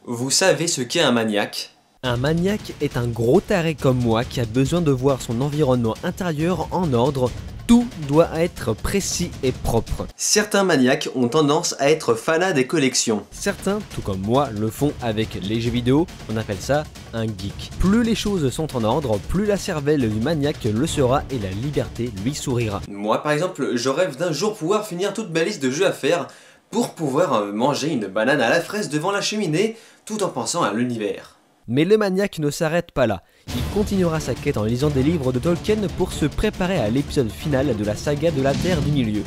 Vous savez ce qu'est un maniaque? Un maniaque est un gros taré comme moi qui a besoin de voir son environnement intérieur en ordre. Tout doit être précis et propre. Certains maniaques ont tendance à être fanas des collections. Certains, tout comme moi, le font avec les jeux vidéo, on appelle ça un geek. Plus les choses sont en ordre, plus la cervelle du maniaque le sera et la liberté lui sourira. Moi par exemple, je rêve d'un jour pouvoir finir toute ma liste de jeux à faire pour pouvoir manger une banane à la fraise devant la cheminée tout en pensant à l'univers. Mais le maniaque ne s'arrête pas là. Il continuera sa quête en lisant des livres de Tolkien pour se préparer à l'épisode final de la saga de la Terre du Milieu.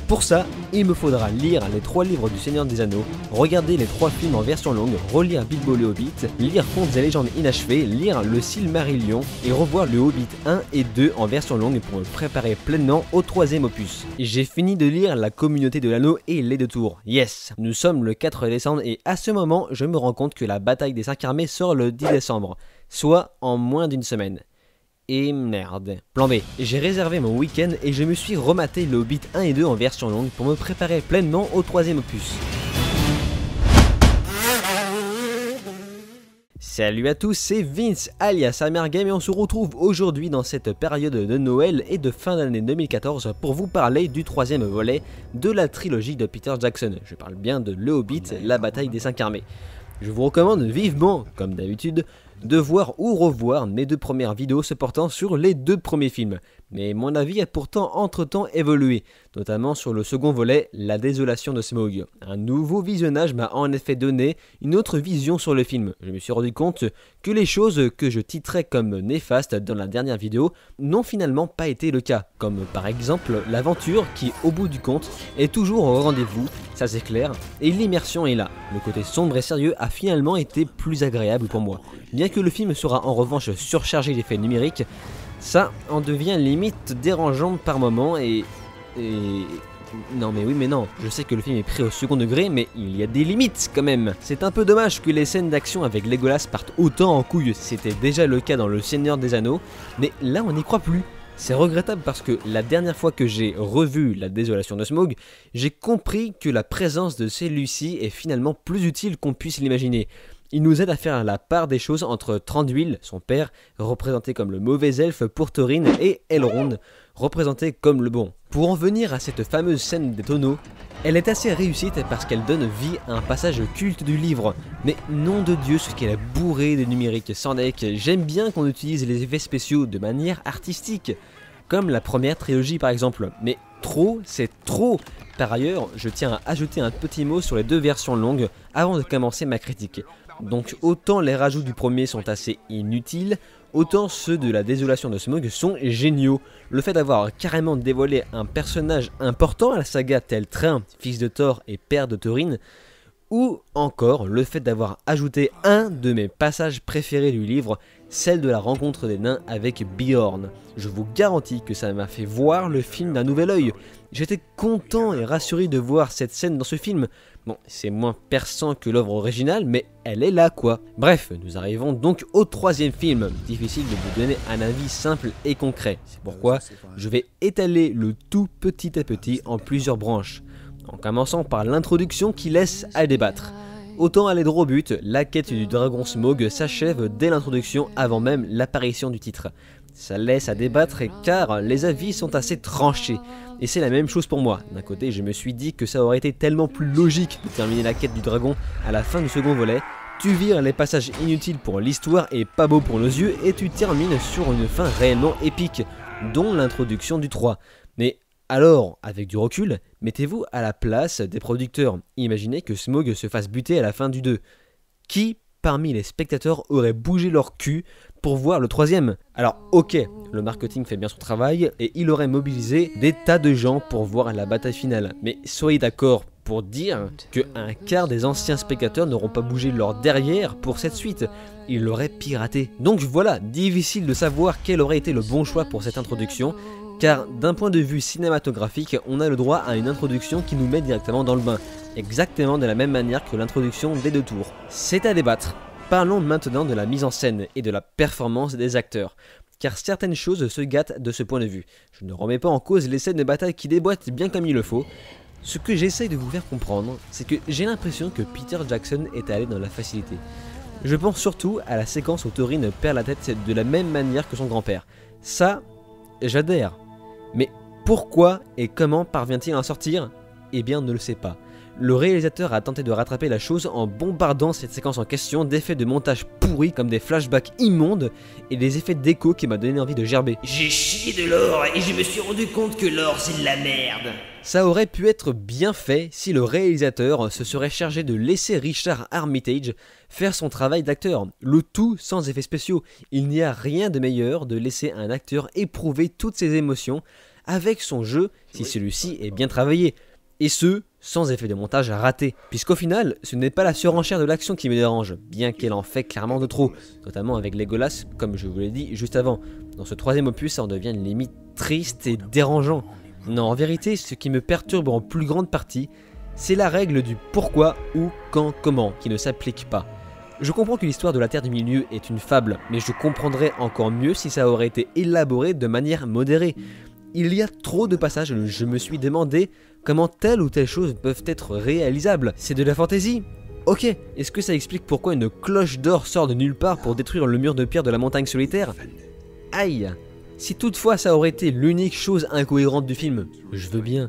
Pour ça, il me faudra lire les 3 livres du Seigneur des Anneaux, regarder les 3 films en version longue, relire Bilbo le Hobbit, lire Contes et légendes inachevées, lire le Silmarillion et revoir le Hobbit 1 et 2 en version longue pour me préparer pleinement au 3e opus. J'ai fini de lire La Communauté de l'Anneau et Les Deux Tours. Yes! Nous sommes le 4 décembre et à ce moment, je me rends compte que la bataille des 5 armées sort le 10 décembre, soit en moins d'une semaine. Et merde. Plan B. J'ai réservé mon week-end et je me suis rematé le Hobbit 1 et 2 en version longue pour me préparer pleinement au 3e opus. Salut à tous, c'est Vince alias Amergame et on se retrouve aujourd'hui dans cette période de Noël et de fin d'année 2014 pour vous parler du 3e volet de la trilogie de Peter Jackson. Je parle bien de Le Hobbit, la bataille des 5 armées. Je vous recommande vivement, comme d'habitude, de voir ou revoir mes 2 premières vidéos se portant sur les 2 premiers films. Mais mon avis a pourtant entre-temps évolué, notamment sur le second volet, La Désolation de Smaug. Un nouveau visionnage m'a en effet donné une autre vision sur le film. Je me suis rendu compte que les choses que je titrais comme néfastes dans la dernière vidéo n'ont finalement pas été le cas, comme par exemple l'aventure qui, au bout du compte, est toujours au rendez-vous, ça c'est clair, et l'immersion est là. Le côté sombre et sérieux a finalement été plus agréable pour moi. Bien que le film sera en revanche surchargé d'effets numériques, ça en devient limite dérangeant par moments et... Non mais oui mais non, je sais que le film est pris au second degré mais il y a des limites quand même. C'est un peu dommage que les scènes d'action avec Legolas partent autant en couille, c'était déjà le cas dans Le Seigneur des Anneaux, mais là on n'y croit plus. C'est regrettable parce que la dernière fois que j'ai revu La Désolation de Smaug, j'ai compris que la présence de celui-ci est finalement plus utile qu'on puisse l'imaginer. Il nous aide à faire la part des choses entre Thranduil, son père, représenté comme le mauvais elfe pour Thorin, et Elrond, représenté comme le bon. Pour en venir à cette fameuse scène des tonneaux, elle est assez réussite parce qu'elle donne vie à un passage culte du livre. Mais nom de Dieu, ce qu'elle est bourrée de numérique sans deck. J'aime bien qu'on utilise les effets spéciaux de manière artistique, comme la première trilogie par exemple, mais trop, c'est trop. Par ailleurs, je tiens à ajouter un petit mot sur les 2 versions longues avant de commencer ma critique. Donc autant les rajouts du premier sont assez inutiles, autant ceux de La Désolation de Smaug sont géniaux. Le fait d'avoir carrément dévoilé un personnage important à la saga tel Train, fils de Thor et père de Thorin, ou encore le fait d'avoir ajouté un de mes passages préférés du livre, celle de la rencontre des nains avec Beorn. Je vous garantis que ça m'a fait voir le film d'un nouvel œil. J'étais content et rassuré de voir cette scène dans ce film. Bon, c'est moins perçant que l'œuvre originale, mais elle est là quoi. Bref, nous arrivons donc au 3e film. Difficile de vous donner un avis simple et concret. C'est pourquoi je vais étaler le tout petit à petit en plusieurs branches. En commençant par l'introduction qui laisse à débattre. Autant aller droit au but, la quête du dragon Smaug s'achève dès l'introduction avant même l'apparition du titre. Ça laisse à débattre car les avis sont assez tranchés. Et c'est la même chose pour moi. D'un côté, je me suis dit que ça aurait été tellement plus logique de terminer la quête du dragon à la fin du second volet. Tu vires les passages inutiles pour l'histoire et pas beau pour nos yeux et tu termines sur une fin réellement épique, dont l'introduction du 3. Mais alors, avec du recul, mettez-vous à la place des producteurs. Imaginez que Smaug se fasse buter à la fin du 2. Qui parmi les spectateurs aurait bougé leur cul pour voir le 3e? Alors ok, le marketing fait bien son travail et il aurait mobilisé des tas de gens pour voir la bataille finale. Mais soyez d'accord pour dire que un quart des anciens spectateurs n'auront pas bougé leur derrière pour cette suite. Ils l'auraient piraté. Donc voilà, difficile de savoir quel aurait été le bon choix pour cette introduction. Car d'un point de vue cinématographique, on a le droit à une introduction qui nous met directement dans le bain, exactement de la même manière que l'introduction des 2 tours. C'est à débattre. Parlons maintenant de la mise en scène et de la performance des acteurs, car certaines choses se gâtent de ce point de vue. Je ne remets pas en cause les scènes de bataille qui déboîtent bien comme il le faut, Ce que j'essaye de vous faire comprendre, c'est que j'ai l'impression que Peter Jackson est allé dans la facilité. Je pense surtout à la séquence où Thorin perd la tête de la même manière que son grand-père. Ça, j'adhère. Mais pourquoi et comment parvient-il à en sortir? Eh bien, on ne le sait pas. Le réalisateur a tenté de rattraper la chose en bombardant cette séquence en question d'effets de montage pourris comme des flashbacks immondes et des effets d'écho qui m'a donné envie de gerber. J'ai chié de l'or et je me suis rendu compte que l'or c'est de la merde. Ça aurait pu être bien fait si le réalisateur se serait chargé de laisser Richard Armitage faire son travail d'acteur, le tout sans effets spéciaux. Il n'y a rien de meilleur de laisser un acteur éprouver toutes ses émotions avec son jeu si celui-ci est bien travaillé, et ce, sans effet de montage raté, puisqu'au final, ce n'est pas la surenchère de l'action qui me dérange, bien qu'elle en fait clairement de trop, notamment avec Legolas, comme je vous l'ai dit juste avant. Dans ce troisième opus, ça en devient limite triste et dérangeant. Non, en vérité, ce qui me perturbe en plus grande partie, c'est la règle du pourquoi, où, quand, comment, qui ne s'applique pas. Je comprends que l'histoire de la Terre du Milieu est une fable, mais je comprendrais encore mieux si ça aurait été élaboré de manière modérée. Il y a trop de passages où je me suis demandé comment telle ou telle chose peuvent être réalisables. C'est de la fantaisie? Ok, est-ce que ça explique pourquoi une cloche d'or sort de nulle part pour détruire le mur de pierre de la montagne solitaire? Aïe! Si toutefois ça aurait été l'unique chose incohérente du film, je veux bien.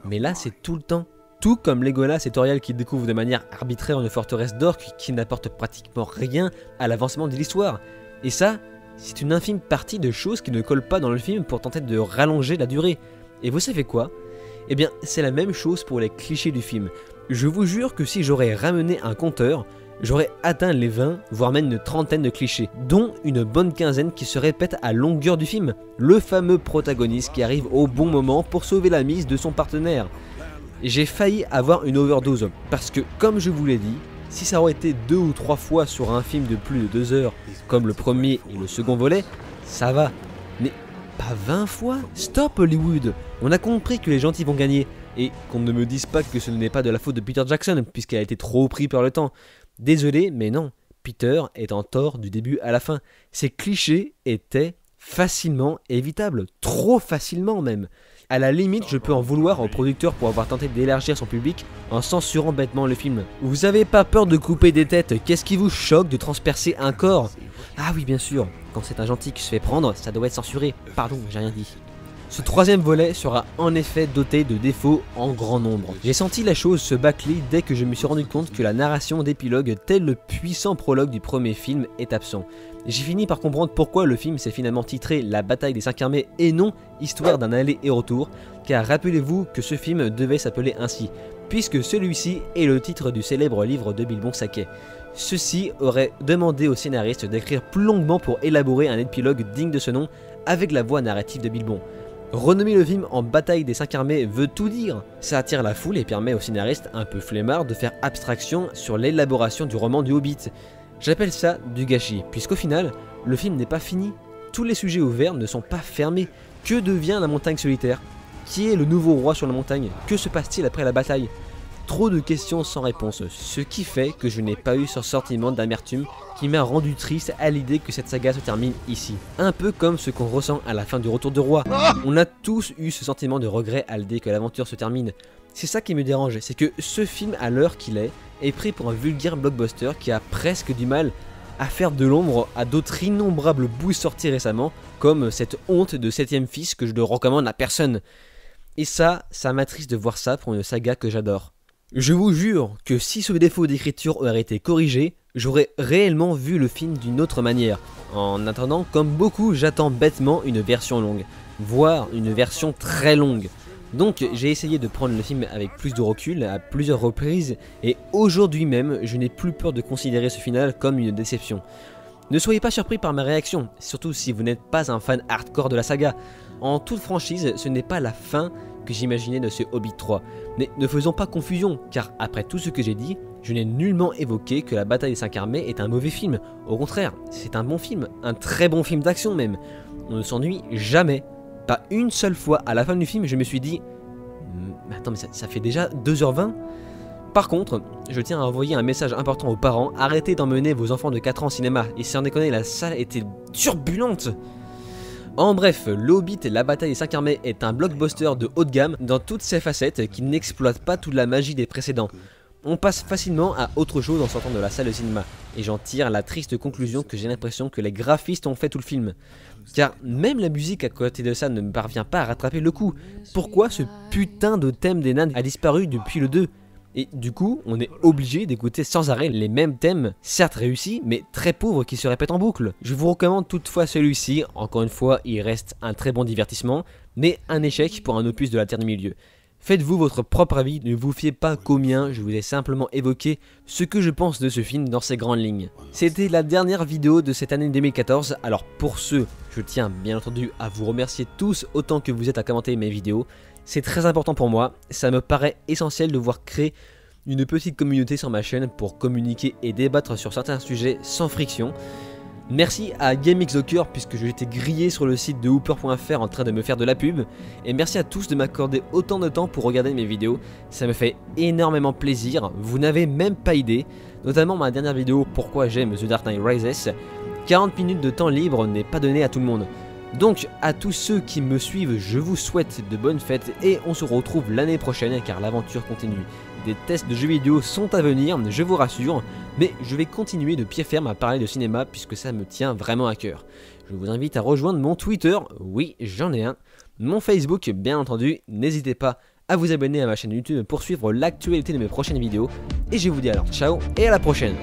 Mais là c'est tout le temps. Tout comme Legolas et Toriel qui découvrent de manière arbitraire une forteresse d'orques qui n'apporte pratiquement rien à l'avancement de l'histoire. Et ça, c'est une infime partie de choses qui ne collent pas dans le film pour tenter de rallonger la durée. Et vous savez quoi? Eh bien, c'est la même chose pour les clichés du film. Je vous jure que si j'aurais ramené un compteur, j'aurais atteint les 20, voire même une trentaine de clichés, dont une bonne quinzaine qui se répètent à longueur du film. Le fameux protagoniste qui arrive au bon moment pour sauver la mise de son partenaire. J'ai failli avoir une overdose, parce que comme je vous l'ai dit, si ça aurait été 2 ou 3 fois sur un film de plus de 2 heures, comme le premier et le second volet, ça va. Mais pas 20 fois? Stop Hollywood! On a compris que les gentils vont gagner, et qu'on ne me dise pas que ce n'est pas de la faute de Peter Jackson, puisqu'elle a été trop pris par le temps. Désolé, mais non, Peter est en tort du début à la fin. Ces clichés étaient facilement évitables, trop facilement même. À la limite, je peux en vouloir au producteur pour avoir tenté d'élargir son public en censurant bêtement le film. Vous avez pas peur de couper des têtes? Qu'est-ce qui vous choque de transpercer un corps? Ah oui, bien sûr, quand c'est un gentil qui se fait prendre, ça doit être censuré. Pardon, j'ai rien dit. Ce troisième volet sera en effet doté de défauts en grand nombre. J'ai senti la chose se bâcler dès que je me suis rendu compte que la narration d'épilogue, tel le puissant prologue du premier film, est absent. J'ai fini par comprendre pourquoi le film s'est finalement titré La bataille des 5 armées et non Histoire d'un aller et retour, car rappelez-vous que ce film devait s'appeler ainsi, puisque celui-ci est le titre du célèbre livre de Bilbon Saquet. Ceci aurait demandé au scénariste d'écrire plus longuement pour élaborer un épilogue digne de ce nom avec la voix narrative de Bilbon. Renommer le film en Bataille des 5 armées veut tout dire. Ça attire la foule et permet au scénariste un peu flemmard de faire abstraction sur l'élaboration du roman du Hobbit. J'appelle ça du gâchis, puisqu'au final, le film n'est pas fini. Tous les sujets ouverts ne sont pas fermés. Que devient la montagne solitaire? Qui est le nouveau roi sur la montagne? Que se passe-t-il après la bataille? Trop de questions sans réponse, ce qui fait que je n'ai pas eu ce sentiment d'amertume qui m'a rendu triste à l'idée que cette saga se termine ici. Un peu comme ce qu'on ressent à la fin du Retour de Roi. On a tous eu ce sentiment de regret à l'idée que l'aventure se termine. C'est ça qui me dérange, c'est que ce film à l'heure qu'il est pris pour un vulgaire blockbuster qui a presque du mal à faire de l'ombre à d'autres innombrables bouilles sorties récemment, comme cette honte de 7ème fils que je ne recommande à personne. Et ça m'attriste de voir ça pour une saga que j'adore. Je vous jure que si ce défaut d'écriture aurait été corrigé, j'aurais réellement vu le film d'une autre manière. En attendant, comme beaucoup, j'attends bêtement une version longue, voire une version très longue. Donc j'ai essayé de prendre le film avec plus de recul à plusieurs reprises, et aujourd'hui même, je n'ai plus peur de considérer ce final comme une déception. Ne soyez pas surpris par ma réaction, surtout si vous n'êtes pas un fan hardcore de la saga. En toute franchise, ce n'est pas la fin que j'imaginais de ce Hobbit 3. Mais ne faisons pas confusion, car après tout ce que j'ai dit, je n'ai nullement évoqué que la bataille des 5 armées est un mauvais film. Au contraire, c'est un bon film, un très bon film d'action même. On ne s'ennuie jamais. Pas une seule fois à la fin du film, je me suis dit mais attends, mais ça fait déjà 2h20 ? Par contre, je tiens à envoyer un message important aux parents, arrêtez d'emmener vos enfants de 4 ans au cinéma, et sans déconner, la salle était turbulente. En bref, le Hobbit, la bataille des 5 armées est un blockbuster de haut de gamme dans toutes ses facettes qui n'exploite pas toute la magie des précédents. On passe facilement à autre chose en sortant de la salle de cinéma, et j'en tire la triste conclusion que j'ai l'impression que les graphistes ont fait tout le film. Car même la musique à côté de ça ne me parvient pas à rattraper le coup. Pourquoi ce putain de thème des nains a disparu depuis le 2 ? Et du coup, on est obligé d'écouter sans arrêt les mêmes thèmes, certes réussis, mais très pauvres qui se répètent en boucle. Je vous recommande toutefois celui-ci, encore une fois, il reste un très bon divertissement, mais un échec pour un opus de la Terre du Milieu. Faites-vous votre propre avis, ne vous fiez pas qu'au mien, je vous ai simplement évoqué ce que je pense de ce film dans ses grandes lignes. C'était la dernière vidéo de cette année 2014, alors pour ceux, je tiens bien entendu à vous remercier tous autant que vous êtes à commenter mes vidéos. C'est très important pour moi, ça me paraît essentiel de voir créer une petite communauté sur ma chaîne pour communiquer et débattre sur certains sujets sans friction. Merci à GameXocker puisque j'étais grillé sur le site de Hooper.fr en train de me faire de la pub. Et merci à tous de m'accorder autant de temps pour regarder mes vidéos, ça me fait énormément plaisir, vous n'avez même pas idée. Notamment ma dernière vidéo pourquoi j'aime The Dark Knight Rises, 40 minutes de temps libre n'est pas donné à tout le monde. Donc à tous ceux qui me suivent, je vous souhaite de bonnes fêtes et on se retrouve l'année prochaine car l'aventure continue. Des tests de jeux vidéo sont à venir, je vous rassure, mais je vais continuer de pied ferme à parler de cinéma puisque ça me tient vraiment à cœur. Je vous invite à rejoindre mon Twitter, oui j'en ai un, mon Facebook bien entendu, n'hésitez pas à vous abonner à ma chaîne YouTube pour suivre l'actualité de mes prochaines vidéos, et je vous dis alors ciao et à la prochaine.